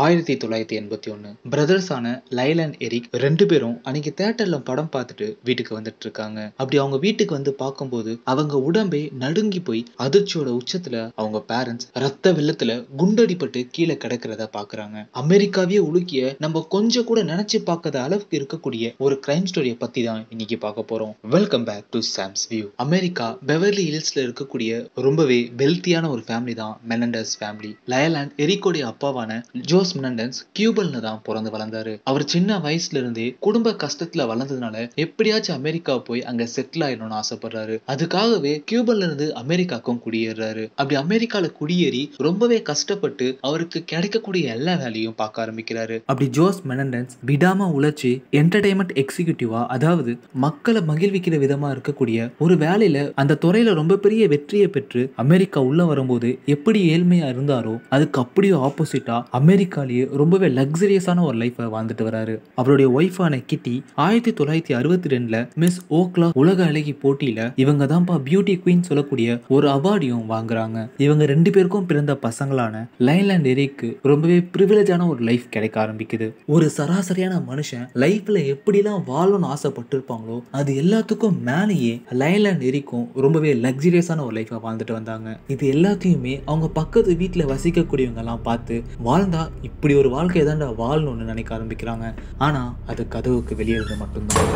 1981 பிரதர்ஸான Lyle and Eric 2 பேரும் அன்னைக்கு தியேட்டர்ல படம் பார்த்துட்டு வீட்டுக்கு வந்துட்டு இருக்காங்க. அப்படி அவங்க வீட்டுக்கு வந்து பார்க்கும்போது அவங்க உடம்பே நடுங்கி போய் அதிர்ச்சியோட உச்சத்துல அவங்க பேரண்ட்ஸ் ரத்த வெள்ளத்துல குண்டடிப்பட்டு கீழே கிடக்கிறத பாக்குறாங்க. அமெரிக்காவே உலுக்கிய நம்ம கொஞ்சம் கூட நினைச்சு பார்க்காத அளவுக்கு இருக்கக்கூடிய ஒரு கிரைம் ஸ்டோரியை பத்தி தான் இன்னைக்கு பார்க்க போறோம். Welcome back to Sam's view. America Beverly ஹில்ஸ்ல இருக்கக்கூடிய ரொம்பவே வெல்த்தியான ஒரு ஃபேமிலி தான் மெனண்டஸ் ஃபேமிலி. லைல் அண்ட் எரிக்கோடைய அப்பாவான ஜோஸ் மெனண்டஸ் கியூபல்ல தான் பிறந்து வளர்ந்தாரு. அவர் சின்ன வயசுல இருந்தே குடும்ப கஷ்டத்துல வளர்ந்ததுனால எப்படியாச்சும் அமெரிக்கா போய் அங்க செட்டில் ஆயிடணும்னு ஆசைப்படுறாரு. அதுக்காகவே கியூபல்ல இருந்து அமெரிக்காக்கும் குடியேறாரு. அப்படி அமெரிக்கால குடியேறி ரொம்பவே கஷ்டப்பட்டு அவருக்கு கிடைக்கக்கூடிய எல்லா வேலையும் பார்க்க ஆரம்பிக்கிறாரு. அப்படி ஜோஸ் மெனண்டஸ் விடாம உழைச்சி என்டர்டைன்மெண்ட் எக்ஸிகியூட்டிவா, அதாவது மக்களை மகிழ்விக்கிற விதமா இருக்கக்கூடிய ஒரு வேலையில அந்த துறையில ரொம்ப பெரிய வெற்றியை பெற்று அமெரிக்கா உள்ள வரும்போது எப்படி ஏழ்மையா இருந்தாரோ அதுக்கு அப்படியே ஆப்போசிட்டா அமெரிக்காலேயே ரொம்பவே லக்ஸரியஸான ஒரு லைஃபை வாழ்ந்துட்டு வராரு. அவருடைய ஒய்ஃபான கிட்டி 1962 மிஸ் ஓக்லா உலக அழகி போட்டியில இவங்க தான்ப்பா பியூட்டி குவீன் சொல்லக்கூடிய ஒரு அவார்டையும் வாங்குறாங்க. இவங்க 2 பேருக்கும் பிறந்த பசங்களான லைல் அண்ட் எரிக்கு ரொம்பவே பிரிவிலேஜான ஒரு லைஃப் கிடைக்க ஆரம்பிக்குது. ஒரு சராசரியான மனுஷன் லைஃப்ல எப்படிலாம் வாழணும்னு ஆசைப்பட்டிருப்பாங்களோ அது எல்லாத்துக்கும் மேலேயே லைல் அண்ட் எரிக்கும் ரொம்பவே லக்ஸரியஸான ஒரு லைஃபை வாழ்ந்துட்டு வந்தாங்க. இது எல்லாத்தையுமே அவங்க பக்கத்து வீட்டுல வசிக்கக்கூடியவங்க எல்லாம் பார்த்து வாழ்ந்தா இப்படி ஒரு வாழ்க்கை தாண்டா வாழணும்னு நினைக்க ஆரம்பிக்கிறாங்க. ஆனா அது கதவுக்கு வெளியே இருந்து மட்டும்தான்.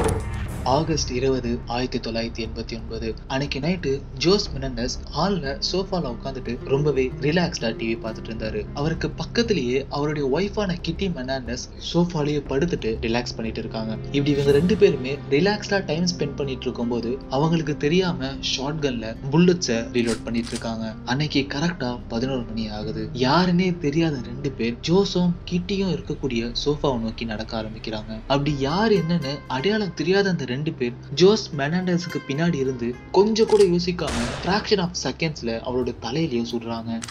ஆகஸ்ட் 20, 1989 அன்னைக்கு நைட்டு ஜோஸ் மெனண்டஸ் ஹால்ல சோஃபால உட்காந்துட்டு ரொம்பவே ரிலாக்ஸ்டா டிவி பார்த்துட்டு இருந்தாரு. அவருக்கு பக்கத்திலேயே அவருடைய ஒய்ஃபான கிட்டி மெனண்டஸ் சோஃபாலேயே படுத்துட்டு ரிலாக்ஸ் பண்ணிட்டு இருக்காங்க. இப்படி இவங்க 2 பேருமே ரிலாக்ஸ்டா டைம் ஸ்பெண்ட் பண்ணிட்டு இருக்கும் போது அவங்களுக்கு தெரியாம ஷார்ட் கன்ல புல்லட்ஸை ரீலோட் பண்ணிட்டு இருக்காங்க. அன்னைக்கு கரெக்டா 11 மணி ஆகுது. யாருன்னே தெரியாத 2 பேர் ஜோஸும் கிட்டியும் இருக்கக்கூடிய சோஃபாவை நோக்கி நடக்க ஆரம்பிக்கிறாங்க. அப்படி யார் என்னன்னு அடையாளம் தெரியாத அந்த 2 பேர் ஜோஸ் மெனண்டஸ்க்கு பின்னாடி இருந்து கொஞ்சம் கூட யோசிக்காம ஃபிராக்ஷன் ஆஃப் செகண்ட்ஸ்ல அவரோட தலையிலேயே சுடுறாங்க.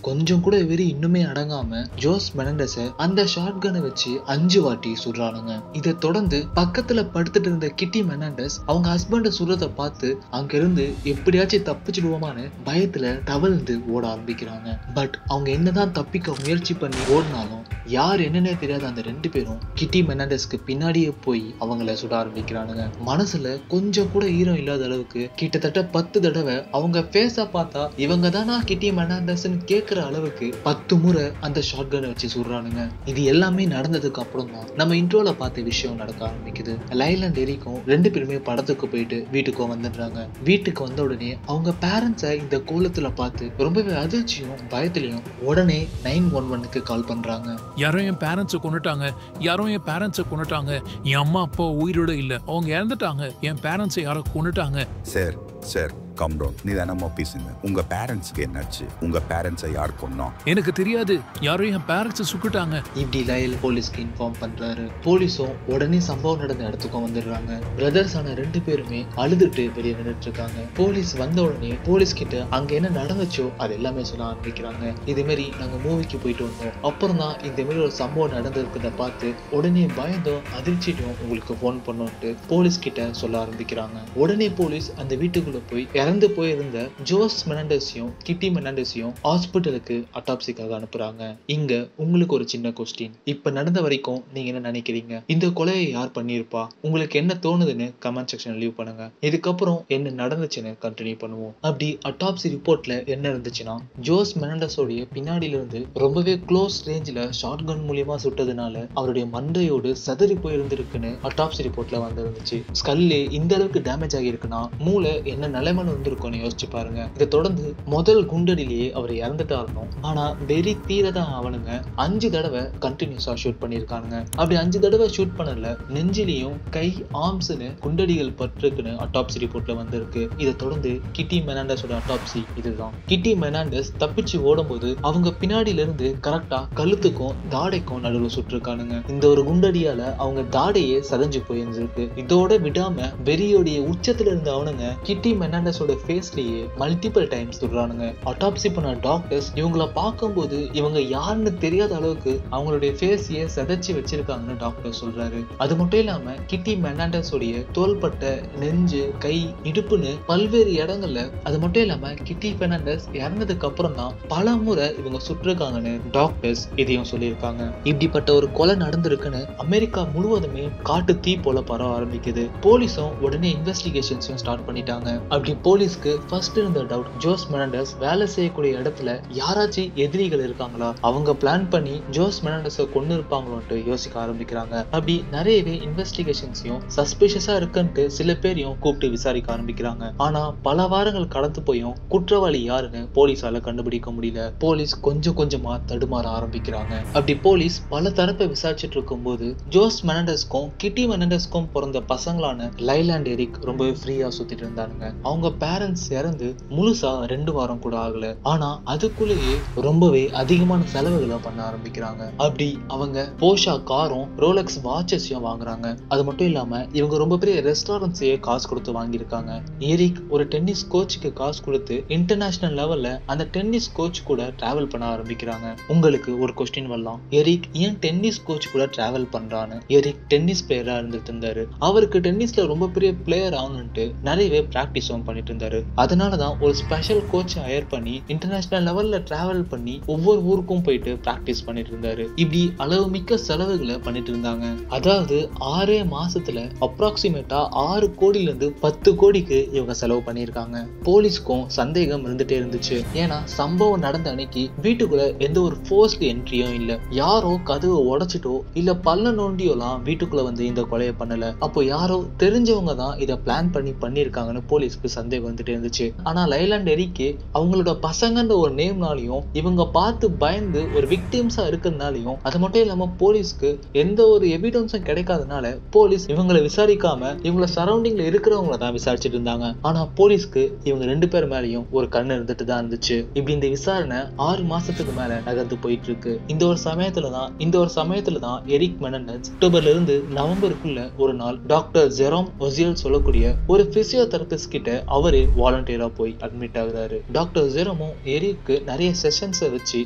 கொஞ்சம் கூட வெறி இன்னுமே அடங்காம ஜோஸ் மெனண்டஸ அந்த ஷார்ட் கனை வச்சு 5 வாட்டி சுடுறானுங்க. இதை தொடர்ந்து பக்கத்துல படுத்துட்டு இருந்த கிட்டி மெனண்டஸ் அவங்க ஹஸ்பண்ட சுடுறத பார்த்து அங்க இருந்து எப்படியாச்சும் தப்பிச்சிடுவோமான்னு பயத்துல தவழ்ந்து ஓட ஆரம்பிக்கிறாங்க. பட் அவங்க என்னதான் தப்பிக்க முயற்சி பண்ணி ஓடினாலும் யார் என்னன்னே தெரியாத அந்த 2 பேரும் கிட்டி மெனண்டஸ்க்கு பின்னாடியே போய் அவங்கள சுட ஆரம்பிக்கிறானுங்க. மனசுல கொஞ்சம் கூட ஈரம் இல்லாத அளவுக்கு கிட்டத்தட்ட 10 தடவை அவங்க ஃபேஸ பார்த்தா இவங்க தானா கிட்டி மெனண்டஸ்ன்னு கேட்கிற அளவுக்கு 10 முறை அந்த ஷார்ட் கனை வச்சு சுடுறானுங்க. இது எல்லாமே நடந்ததுக்கு அப்புறம் தான் நம்ம இன்ட்ரோல பார்த்த விஷயம் நடக்க ஆரம்பிக்குது. லைல் அண்ட் எரிக்கும் 2 பேருமே படத்துக்கு போயிட்டு வீட்டுக்கும் வந்துடுறாங்க. வீட்டுக்கு வந்த உடனே அவங்க பேரண்ட்ஸை இந்த கோலத்துல பார்த்து ரொம்பவே அதிர்ச்சியும் பயத்திலையும் உடனே 911க்கு கால் பண்றாங்க. யாரோ என் பேரண்ட்ஸை கொண்டுட்டாங்க, யாரோ என் பேரண்ட்ஸை கொண்டுட்டாங்க, என் அம்மா அப்பா உயிரோட இல்ல, அவங்க இறந்துட்டாங்க, என் பேரண்ட்ஸை யாரோ கொண்டுட்டாங்க. Sir sir calm down. நீ தானம்மா பேசுங்க. உங்க பேரண்ட்ஸ்க்கு என்னாச்சு? உங்க பேரண்ட்ஸை யார் கொன்னோம்? எனக்கு தெரியாது, யாரோ என் பேரண்ட்ஸை சுட்டுட்டாங்க. இப்படி லைல் போலீஸ்க்கு இன்ஃபார்ம் பண்றாரு. போலீஸும் உடனே சம்பவம் நடந்த இடத்துக்கும் வந்துடுறாங்க. பிரதர்ஸ் ஆன 2 பேருமே அழுதுட்டு வெளியே நின்றுட்டு இருக்காங்க. போலீஸ் வந்த உடனே போலீஸ் கிட்ட அங்க என்ன நடந்துச்சோ அது எல்லாமே சொல்ல ஆரம்பிக்கிறாங்க. இது மாதிரி நாங்க மூவிக்கு போயிட்டு வந்தோம், அப்புறம் தான் இந்த மாதிரி ஒரு சம்பவம் நடந்திருக்கிறத பார்த்து உடனே பயந்தோம் அதிர்ச்சிட்டும் உங்களுக்கு போன் பண்ணோன்ட்டு போலீஸ் கிட்ட சொல்ல ஆரம்பிக்கிறாங்க. உடனே போலீஸ் அந்த வீட்டுக்குள்ள போய் இறந்து போயிருந்த ஜோஸ் மெனண்டஸையும் கிட்டி மெனண்டஸையும் ஹாஸ்பிட்டலுக்கு அட்டாப்சிக்காக அனுப்புறாங்க. இங்க உங்களுக்கு ஒரு சின்ன கொஸ்டின். இப்ப நடந்த வரைக்கும் நீங்க என்ன நினைக்கிறீங்க? இந்த கொலையை யார் பண்ணிருப்பா? உங்களுக்கு என்ன தோணுதுன்னு கமெண்ட் செக்ஷன்ல லீவ் பண்ணுங்க. இதுக்கப்புறம் என்ன நடந்துச்சுன்னு கண்டினியூ பண்ணுவோம். அப்படி அட்டாப்சி ரிப்போர்ட்ல என்ன இருந்துச்சுன்னா, ஜோஸ் மெனண்டஸோடைய பின்னாடியில இருந்து ரொம்பவே க்ளோஸ் ரேஞ்சில ஷார்ட் கன் மூலியமா சுட்டதுனால அவருடைய மண்டையோடு சதறி போயிருந்திருக்குன்னு அட்டாப்சி ரிப்போர்ட்ல வந்துருந்துச்சு. ஸ்கல்லே இந்த அளவுக்கு டேமேஜ் ஆகியிருக்குன்னா மூளை என்ன நிலைமையில வந்திருக்கும்னு யோசிச்சு பாருங்க. இதை தொடர்ந்து முதல் குண்டடிலேயே அவர் இறந்துட்டாரணும். ஆனா வெறி தீரதான் அவனுங்க 5 தடவை கண்டினியூஸா ஷூட் பண்ணிருக்கானுங்க. அப்படி 5 தடவை ஷூட் பண்ணல நெஞ்சிலையும் கை ஆர்ம்ஸ்னு குண்டடிகள் பட்டிருக்குன்னு அட்டாப்சி ரிப்போர்ட்ல வந்திருக்கு. இதை தொடர்ந்து கிட்டி மெனண்டஸோட அட்டாப்சி இதுதான். கிட்டி மெனண்டஸ் தப்பிச்சு ஓடும்போது அவங்க பின்னாடியில இருந்து கரெக்டா கழுத்துக்கும் தாடைக்கும் நடுவில் சுட்டிருக்கானுங்க. இந்த ஒரு குண்டடியால அவங்க தாடையே சதஞ்சு போயிருந்திருக்கு. இதோட விடாம வெறியோடைய உச்சத்துல இருந்த அவனுங்க கிட்டி மெனண்டஸோட மெனண்டஸோட ஃபேஸ்லயே மல்டிபிள் டைம்ஸ் சுடுறானுங்க. அட்டாப்சி பண்ண டாக்டர்ஸ் இவங்கள பார்க்கும்போது இவங்க யாருன்னு தெரியாத அளவுக்கு அவங்களுடைய ஃபேஸையே செதைச்சு வச்சிருக்காங்கன்னு டாக்டர் சொல்றாரு. அது மட்டும் இல்லாம கிட்டி மெனண்டஸோடைய தோள்பட்டை, நெஞ்சு, கை, இடுப்புன்னு பல்வேறு இடங்கள்ல, அது மட்டும் இல்லாம கிட்டி பெர்னாண்டஸ் இறந்ததுக்கு அப்புறம் தான் பல முறை இவங்க சுட்டிருக்காங்கன்னு டாக்டர்ஸ் இதையும் சொல்லியிருக்காங்க. இப்படிப்பட்ட ஒரு கொலை நடந்திருக்குன்னு அமெரிக்கா முழுவதுமே காட்டு தீ போல பரவ ஆரம்பிக்குது. போலீஸும் உடனே இன்வெஸ்டிகேஷன்ஸையும் ஸ்டார்ட் பண்ணிட்டாங்க. அப்படி போலீஸ்க்கு ஃபர்ஸ்ட் இருந்த டவுட், ஜோஸ் மெனண்டஸ் வேலை செய்யக்கூடிய இடத்துல யாராச்சும் எதிரிகள் இருக்காங்களா, அவங்க பிளான் பண்ணி ஜோஸ் மெனண்டஸை கொண்டு இருப்பாங்களோன்ட்டு யோசிக்க ஆரம்பிக்கிறாங்க. அப்படி நிறையவே இன்வெஸ்டிகேஷன்ஸையும் சஸ்பிஷியஸா இருக்குன்ட்டு சில பேரையும் கூப்பிட்டு விசாரிக்க ஆரம்பிக்கிறாங்க. ஆனா பல வாரங்கள் கடந்து போயும் குற்றவாளி யாருன்னு போலீஸால கண்டுபிடிக்க முடியல. போலீஸ் கொஞ்சம் கொஞ்சமா தடுமாற ஆரம்பிக்கிறாங்க. அப்படி போலீஸ் பல தரப்பை விசாரிச்சுட்டு இருக்கும் போது ஜோஸ் மெனண்டஸ்க்கும் கிட்டி மெனண்டஸ்க்கும் பிறந்த பசங்களான லைல் அண்ட் எரிக் ரொம்பவே ஃப்ரீயா சுத்திட்டு இருந்தானுங்க. அவங்க பேரண்ட்ஸ் இறந்து முழுசா 2 வாரம் கூட ஆகல. ஆனா அதுக்குள்ளேயே ரொம்பவே அதிகமான செலவுகளை பண்ண ஆரம்பிக்கிறாங்க. அப்படி அவங்க போஷா காரும் ரோலெக்ஸ் வாட்சஸையும் வாங்குறாங்க. அது மட்டும் இல்லாம இவங்க ரொம்ப பெரிய ரெஸ்டாரண்ட்ஸையே காசு கொடுத்து வாங்கியிருக்காங்க. எரிக் ஒரு டென்னிஸ் கோச்சுக்கு காசு கொடுத்து இன்டர்நேஷனல் லெவல்ல அந்த டென்னிஸ் கோச் கூட டிராவல் பண்ண ஆரம்பிக்கிறாங்க. உங்களுக்கு ஒரு கொஸ்டின் வரலாம், எரிக் ஏன் டென்னிஸ் கோச் கூட டிராவல் பண்றான்னு? எரிக் டென்னிஸ் பிளேயரா இருந்துட்டு இருந்தாரு. அவருக்கு டென்னிஸ்ல ரொம்ப பெரிய பிளேயர் ஆகணும்ட்டு நிறையவே பிராக்டிஸும் பண்ணிட்டு இருந்தாரு. அதனாலதான் ஒரு ஸ்பெஷல் கோச் ஹையர் பண்ணி இன்டர்நேஷனல் லெவல்ல டிராவல் பண்ணி ஒவ்வொரு ஊருக்கும் போயிட்டு பிராக்டிஸ் பண்ணிட்டு இருந்தாரு. இப்படி அளவு மிக்க செலவுகளை பண்ணிட்டு இருந்தாங்க. அதாவது 6 மாசத்துல அப்ராக்சிமேட்டா 6 கோடியில இருந்து 10 கோடிக்கு இவங்க செலவு பண்ணிருக்காங்க. போலீஸ்க்கும் சந்தேகம் இருந்துட்டே இருந்துச்சு. ஏன்னா சம்பவம் நடந்த அன்னைக்கு வீட்டுக்குள்ள எந்த ஒரு ஃபோர்ஸ்ட் என்ட்ரியும் இல்ல. யாரோ கதவை உடைச்சிட்டோ இல்ல பல்ல நோண்டியோலாம் வீட்டுக்குள்ள வந்து இந்த கொலையை பண்ணல. அப்போ யாரோ தெரிஞ்சவங்க தான் இதை பிளான் பண்ணி பண்ணிருக்காங்கன்னு போலீஸ்க்கு சந்தேகம் வந்துட்டே இருந்துச்சு. ஆனா லைல் அண்ட் எரிக்கே அவங்களோட பசங்கன்ற ஒரு நேம்னாலையும் இவங்க பார்த்து பயந்து ஒரு விக்டிம்ஸா இருக்கிறதுனாலையும், அது மட்டும் இல்லாம போலீஸ்க்கு எந்த ஒரு எவிடன்ஸும் கிடைக்காதனால போலீஸ் இவங்களை விசாரிக்காம இவங்கள சரௌண்டிங்ல இருக்கிறவங்கள தான் விசாரிச்சுட்டு இருந்தாங்க. ஆனா போலீஸ்க்கு இவங்க 2 பேர் மேலயும் ஒரு கண்ணு இருந்துட்டு தான் இருந்துச்சு. இப்படி இந்த விசாரணை 6 மாசத்துக்கு மேல நகர்ந்து போயிட்டு இருக்கு. இந்த ஒரு சமயத்துல தான் எரிக் மெனண்டஸ் அக்டோபர்ல இருந்து நவம்பருக்குள்ள ஒரு நாள் டாக்டர் ஜெரோம் ஒசியல் சொல்லக்கூடிய ஒரு பிசியோதெரபிஸ்ட் கிட்ட அவரே வாலண்டியரா போய் அட்மிட் ஆகுறாரு. டாக்டர் ஜெரோமும் எரிக்கு நிறைய செஷன்ஸை வச்சு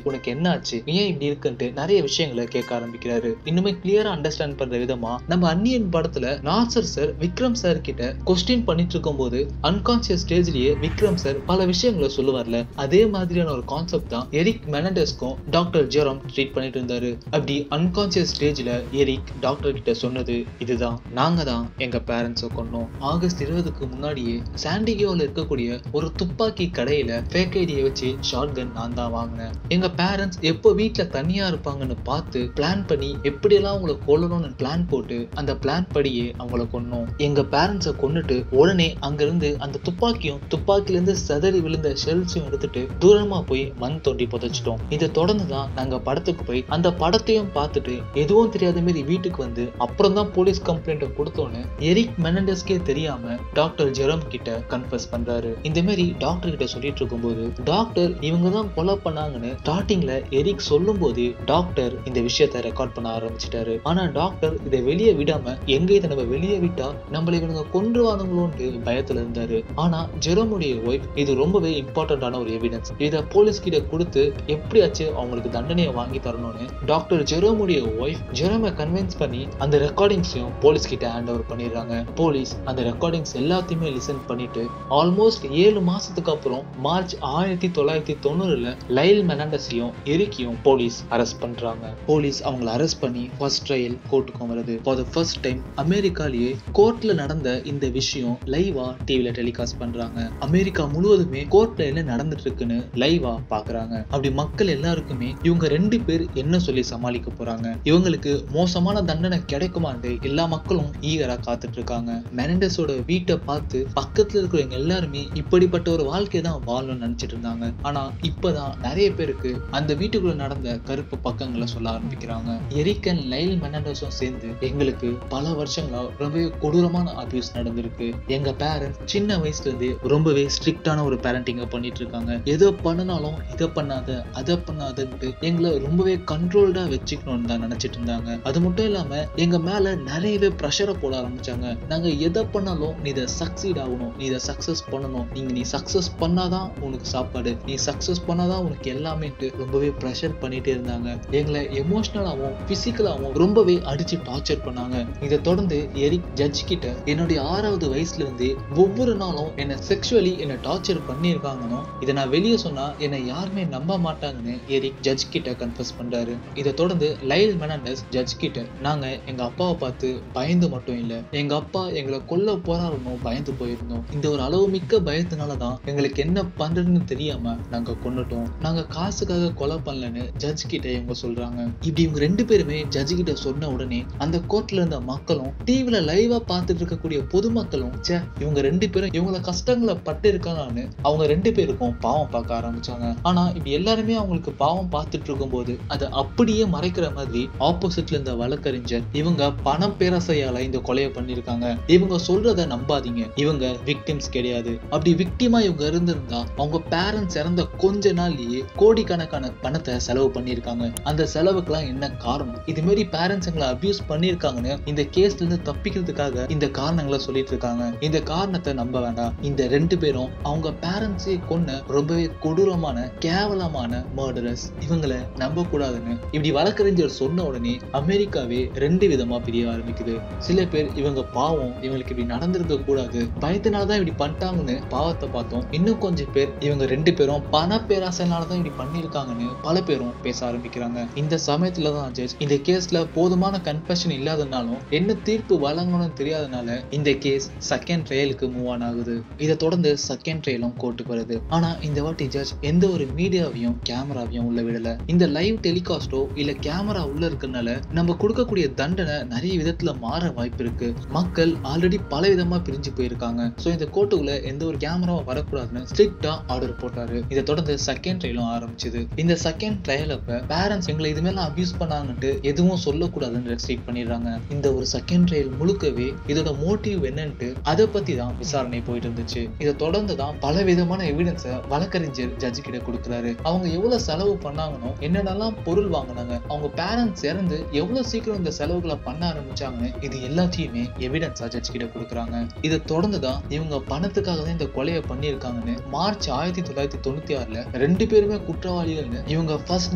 உனக்கு என்ன ஆச்சு, ஏன் இப்படி இருக்குன்ட்டு நிறைய விஷயங்களை கேட்க ஆரம்பிக்கிறாரு. இன்னுமே கிளியரா அண்டர்ஸ்டாண்ட் பண்ற விதமா நம்ம அந்நியன் படத்துல நாசர் சார் விக்ரம் சார் கிட்ட கொஸ்டின் பண்ணிட்டு இருக்கும் போது அன்கான்சியஸ் ஸ்டேஜ்லயே விக்ரம் சார் பல விஷயங்களை சொல்லுவார்ல, அதே மாதிரியான ஒரு கான்செப்ட் தான் எரிக் மெனண்டஸ்க்கும் டாக்டர் ஜெரோம் ட்ரீட் பண்ணிட்டு இருந்தாரு. அப்படி அன்கான்சியஸ் ஸ்டேஜ்ல எரிக் டாக்டர் கிட்ட சொன்னது இதுதான், நாங்க தான் எங்க பேரண்ட்ஸை கொன்னோம். ஆகஸ்ட் 20க்கு முன்னாடியே சாண்டிகோல இருக்கக்கூடிய ஒரு துப்பாக்கி கடையில ஃபேக் ஐடியை வச்சு ஷார்ட் கன் நான் தான் வாங்கினேன். எங்க பேரண்ட்ஸ் எப்போ வீட்டுல தனியா இருப்பாங்கன்னு பார்த்து பிளான் பண்ணி எப்படியெல்லாம் அவங்களை கொல்லணும்னு பிளான் போட்டு அந்த பிளான் படியே அவங்கள கொன்னோம். எங்க பேரண்ட்ஸை கொன்னுட்டு உடனே அங்கிருந்து அந்த துப்பாக்கில இருந்து செதறி விழுந்த ஷெல்ஸையும் எடுத்துட்டு தூரமா போய் மண் தோண்டி புதைச்சிட்டோம். இதை தொடர்ந்து தான் நாங்க படத்துக்கு போய் அந்த படத்தையும் பார்த்துட்டு எதுவும் தெரியாத மாதிரி வீட்டுக்கு வந்து அப்புறம் தான் போலீஸ் கம்ப்ளைண்ட் கொடுத்தோன்னு எரிக் மெனண்டஸ்கே தெரியாம டாக்டர் ஜெரோம் கிட்ட கன்ஃபஸ் பண்றாரு. இந்த மாதிரி டாக்டர் கிட்ட சொல்லிட்டு இருக்கும்போது டாக்டர் இவங்க தான் கொலை பண்ணாங்கன்னு ஸ்டார்டிங்ல எரிக் சொல்லும் போது டாக்டர் இந்த விஷயத்தை ரெக்கார்ட் பண்ண ஆரம்பிச்சிட்டாரு. ஆனா டாக்டர் இதை வெளியே விடாம எங்க இதை நம்ம வெளியே விட்டா நம்மள இவங்க கொன்றுவானுங்களோன்னு பயத்துல இருந்தாரு. ஆனா ஜெரோமுடைய ஒய்ஃப் இது ரொம்பவே இம்பார்ட்டன்டான ஒரு எவிடன்ஸ், இதை போலீஸ் கிட்ட கொடுத்து எப்படியாச்சும் அவங்களுக்கு தண்டனையை வாங்கி தரணும்னு டாக்டர் ஜெரோமுடைய ஒய்ஃப் ஜெரோமை கன்வின்ஸ் பண்ணி அந்த ரெக்கார்டிங்ஸையும் போலீஸ் கிட்ட ஹேண்ட் ஓவர் பண்ணிடுறாங்க. போலீஸ் அந்த ரெக்கார்டிங்ஸ் எல்லாத்தையுமே லிசன் பண்ணிட்டு ஆல்மோஸ்ட் 7 மாசத்துக்கு அப்புறம் மார்ச் 1990ல லைல் மெனண்டஸையும் எரிக்கையும் போலீஸ் அரெஸ்ட் பண்றாங்க. போலீஸ் அவங்களை அரெஸ்ட் பண்ணி ஃபர்ஸ்ட் ட்ரையல் கோர்ட்டுக்கும் வருது. ஃபார் தி ஃபர்ஸ்ட் டைம் அமெரிக்காலேயே கோர்ட்ல நடந்த இந்த விஷயம் லைவா டிவில டெலிகாஸ்ட் பண்றாங்க. அமெரிக்கா முழுவதுமே கோர்ட்ல என்ன நடந்துட்டு இருக்குன்னு லைவா பாக்குறாங்க. அப்படி மக்கள் எல்லாருக்குமே இவங்க 2 பேர் என்ன சொல்லி சமாளிக்க போறாங்க, இவங்களுக்கு மோசமான தண்டனை கிடைக்குமான்னு எல்லா மக்களும் ஈகரா காத்துட்டு இருக்காங்க. மெனண்டஸோட வீட்டை பார்த்து பக்கத்துல இருக்கிறவங்க எல்லாருமே இப்படிப்பட்ட ஒரு வாழ்க்கையை தான் வாழணும்னு நினைச்சிட்டு இருந்தாங்க. ஆனா இப்பதான் நிறைய பேருக்கு அந்த வீட்டுக்குள்ள நடந்த கருப்பு பக்கங்களை சொல்ல ஆரம்பிக்கிறாங்க. எரிக் அண்ட் லைல் மெனண்டஸும் சேர்ந்து எங்களுக்கு பல வருஷங்களா ரொம்பவே கொடூரமான அபியூஸ் நடந்திருக்கு. எங்க பேரண்ட்ஸ் சின்ன வயசுல இருந்தே ரொம்பவே ஸ்ட்ரிக்டான ஒரு பேரண்டிங்க பண்ணிட்டு இருக்காங்க. எதை பண்ணனாலும் இதை பண்ணாத அதை பண்ணாதன்ட்டு எங்களை ரொம்பவே கண்ட்ரோல்டா வச்சுக்கணும்னு தான் நினைச்சிட்டு இருந்தாங்க. அது மட்டும் இல்லாம எங்க மேல நிறையவே ப்ரெஷரை போட ஆரம்பிச்சாங்க. நாங்க எதை பண்ணாலும் நீ இதை சக்சீட் ஆகணும், நீ இதை சக்சஸ் சக்சஸ் பண்ணணும், நீ சக்சஸ் பண்ணாதான் உனக்கு சாப்பாடு, நீ சக்சஸ் பண்ணாதான் உனக்கு எல்லாமேட்டு ரொம்பவே ப்ரெஷர் பண்ணிட்டே இருந்தாங்க. எங்களை எமோஷனலாவும் பிசிக்கலாவும் ரொம்பவே அடிச்சு டார்ச்சர் பண்ணாங்க. இதை தொடர்ந்து எரிக் ஜட்ஜ் கிட்ட என்னுடைய 6வது வயசுல இருந்து ஒவ்வொரு நாளும் என்ன செக்ஷுவலி என்ன டார்ச்சர் பண்ணியிருக்காங்கன்னு, இதை நான் வெளியே சொன்னா என்னை யாருமே நம்ப மாட்டாங்கன்னு எரிக் ஜட்ஜ் கிட்ட கன்ஃபஸ் பண்றாரு. இதை தொடர்ந்து லைல் மெனாண்டஸ் ஜட்ஜ் கிட்ட, நாங்க எங்க அப்பாவை பார்த்து பயந்து மட்டும் இல்ல, எங்க அப்பா எங்களை கொல்ல போறாருன்னு பயந்து போயிருந்தோம். இந்த ஒரு அளவு மிக்க பயத்தினாலதான் எங்களுக்கு என்ன பண்றதுன்னு தெரியாம நாங்க கொன்னுட்டோம், நாங்க காசுக்காக கொலை பண்ணலன்னு ஜட்ஜ் கிட்ட இவங்க சொல்றாங்க. இப்படி இவங்க 2 பேருமே ஜட்ஜ் கிட்ட சொன்ன உடனே அந்த கோர்ட்ல இருந்த மக்களும் டிவில லைவா பார்த்துட்டு இருக்கக்கூடிய பொதுமக்களும் இவங்க 2 பேரும் இவங்கள கஷ்டங்களை பட்டு இருக்காங்கன்னு அவங்க 2 பேருக்கும் பாவம் பார்க்க ஆரம்பிச்சாங்க. ஆனா இப்படி எல்லாருமே அவங்களுக்கு பாவம் பார்த்துட்டு இருக்கும் போது அதை அப்படியே மறைக்கிற மாதிரி ஆப்போசிட்ல இருந்த வழக்கறிஞர், இவங்க பணம் பேராசையால இந்த கொலையை பண்ணிருக்காங்க, இவங்க சொல்றத நம்பாதீங்க, இவங்க விக்டிம்ஸ் கிடையாது, அப்படி விக்டிமா இவங்க இருந்திருந்தா அவங்க பேரண்ட்ஸ் இறந்த கொஞ்ச நாள்லயே கோடிக்கணக்கான பணத்தை செலவு பண்ணிருக்காங்க, அந்த செலவுக்கெல்லாம் என்ன காரணம், இது மாதிரி பேரண்ட்ஸ் எங்களை அபியூஸ் பண்ணிருக்காங்கன்னு இந்த கேஸ்ல இருந்து தப்பிக்கிறதுக்காக இந்த காரணங்களை சொல்லிட்டு இருக்காங்க. இந்த காரணத்தை நம்ப வேண்டாம், இந்த 2 பேரும் அவங்க பேரண்ட்ஸே கொன்ன ரொம்பவே கொடூரமான கேவலமான மர்டரர்ஸ், இவங்களை நம்ப கூடாதுன்னு இப்படி வழக்கறிஞர் சொன்ன உடனே அமெரிக்காவே 2 விதமா பிரிய ஆரம்பிக்குது. சில பேர் இவங்க பாவம், இவங்களுக்கு இப்படி நடந்திருக்க கூடாது, பயத்தினாலதான் இப்படி பண்ணிட்டாங்கன்னு பாவத்தை பார்த்தோம். இன்னும் கொஞ்சம் பேர் இவங்க 2 பேரும் பண பேராசைனாலதான் இப்படி பண்ணிருக்காங்கன்னு பல பேரும் பேச ஆரம்பிக்கிறாங்க. இந்த சமயத்துலதான் ஜட்ஜ் இந்த கேஸ்ல போதுமான கன்ஃபெஷன் இல்லாதனாலும் என்ன தீர்ப்பு வழங்கணும்னு தெரியாதனால இந்த கேஸ் செகண்ட் ட்ரையலுக்கு மூவ் ஆன் ஆகுது. இதை தொடர்ந்து செகண்ட் ட்ரையலும் கோர்ட்டுக்கு வருது. ஆனா இந்த வாட்டி ஜட்ஜ் எந்த ஒரு மீடியாவையும் கேமராவையும் உள்ள விடல. இந்த லைவ் டெலிகாஸ்டோ இல்ல கேமரா உள்ள இருக்கறனால நம்ம கொடுக்கக்கூடிய தண்டனை நிறைய விதத்துல மாற வாய்ப்பு இருக்கு. மக்கள் ஆல்ரெடி பல விதமா பிரிஞ்சு போயிருக்காங்க. சோ இந்த கோர்ட்டுக்குள்ள எந்த ஒரு கேமராவும் வரக்கூடாதுன்னு ஸ்ட்ரிக்டா ஆர்டர் போட்டாரு. இதை தொடர்ந்து செகண்ட் ட்ரையலும் ஆரம்பிச்சது. இந்த செகண்ட் ட்ரையல் அப்ப பேரண்ட்ஸ் எங்களை இது மேல அபியூஸ் பண்ணாங்கன்ட்டு எதுவும் சொல்லக்கூடாதுன்னு ரெஸ்ட்ரிக்ட் பண்ணிடுறாங்க. இந்த ஒரு செகண்ட் ட்ரையல் முழுக்கவே இதோட மோட்டிவ் என்னன்ட்டு அதை பத்தி தான் விசாரணை போயிட்டு இருந்துச்சு. இதை தொடர்ந்து தான் பல விதமான எவிடன்ஸை வழக்கறிஞர் ஜட்ஜ் கிட்ட கொடுக்குறாரு. அவங்க எவ்வளவு செலவு பண்ணாங்கன்னு, என்னென்னலாம் பொருள் வாங்கினாங்க, அவங்க பேரண்ட்ஸ் இறந்து எவ்வளவு சீக்கிரம் இந்த செலவுகளை பண்ண ஆரம்பிச்சாங்கன்னு இது எல்லாத்தையுமே எவிடன்ஸா ஜட்ஜ் கிட்ட கொடுக்குறாங்க. இதை தொடர்ந்து தான் இவங்க பணத்துக்காக தான் இந்த கொலையை பண்ணியிருக்காங்கன்னு மார்ச் 1996ல 2 பேருமே குற்றவாளிகள்னு இவங்க ஃபர்ஸ்ட்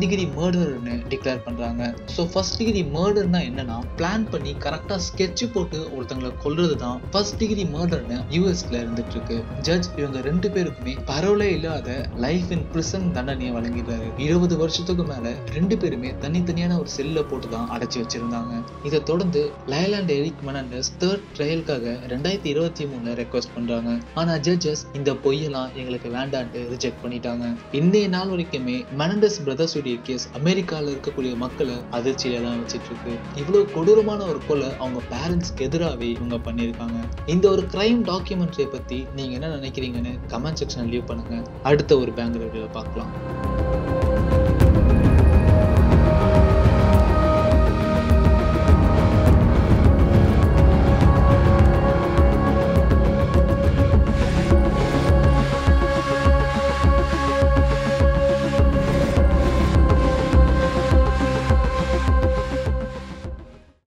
டிகிரி மர்டர்னு டிக்ளேர் பண்றாங்க. சோ ஃபர்ஸ்ட் டிகிரி மர்டர்னா என்னன்னா, பிளான் பண்ணி கரெக்டா ஸ்கெட்ச் போட்டு ஒருத்தங்களை கொல்றது தான் ஃபர்ஸ்ட் டிகிரி மர்டர்னு யூஎஸ்ல இருந்துட்டு இருக்கு. ஜட்ஜ் இவங்க 2 பேருக்குமே பரோலே இல்லாத லைஃப் இன் பிரிசன் தண்டனையை வழங்கிடுறாரு. 20 வருஷத்துக்கு மேல 2 பேருமே தனித்தனியான ஒரு செல்ல போட்டு தான் அடைச்சு வச்சிருந்தாங்க. இதை தொடர்ந்து லைல் அண்ட் எரிக் மெனாண்டஸ் தேர்ட் ட்ரையலுக்காக 2023ல ரெக்வெஸ்ட் பண்றாங்க. ஆனா ஜட்ஜஸ் இந்த பொய்யெல்லாம் எங்களுக்கு வேண்டான்ட்டு ரிஜெக்ட் பண்ணிட்டாங்க. இன்னைய நாள் வரைக்குமே மெனாண்டஸ் பிரதர்ஸ் உடைய கேஸ் அமெரிக்கால இருக்கக்கூடிய மக்களை அதிர்ச்சியில தான் வச்சிட்டு இருக்கு. இவ்வளவு கொடூரமான ஒரு கொலை அவங்க பேரண்ட்ஸ்க்கு எதிராகவே இவங்க பண்ணிருக்காங்க. இந்த ஒரு கிரைம் டாக்குமெண்ட்ரியை பத்தி நீங்க என்ன நினைக்கிறீங்கன்னு கமெண்ட் செக்ஷன்ல லீவ் பண்ணுங்க. அடுத்த ஒரு பேங்கர் வீடியோல பார்க்கலாம்.